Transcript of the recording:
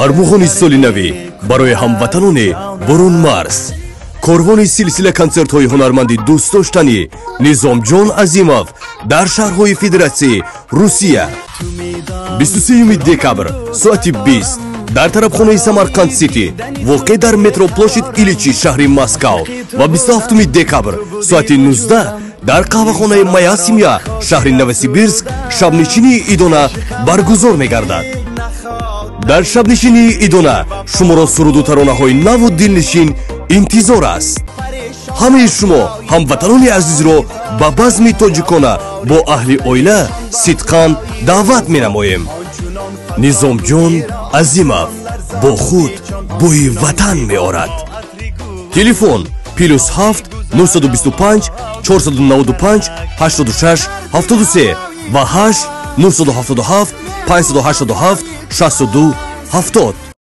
армӯхони соли навӣ барои ҳамватанони Бурун Марс. корвони силсила консертҳои ҳунарманди дӯстдоштани Низомҷон Азимов дар шаҳрҳои Федератсияи Русия 23 декабр соати 20 дар тарабхонаи Самарқанд Сити воқеъ дар метро площадь Иличи шаҳри Москав ва 27 декабр соати 19 дар қаҳвахонаи Моя семья шаҳри Новосибирск шабнишинии Идона баргузор мегардад. дар шабнишинии Идона шуморо суруду таронаҳои наву дилнишин интизор аст. ҳамаи шумо ҳамватанони азизро ба базми тоҷикона бо аҳли оила сидқан даъват менамоем. Низомҷон Азимов бо худ бӯи ватан меорад. телефон +7 925 495 86 73 ва 8 977 587 62 70.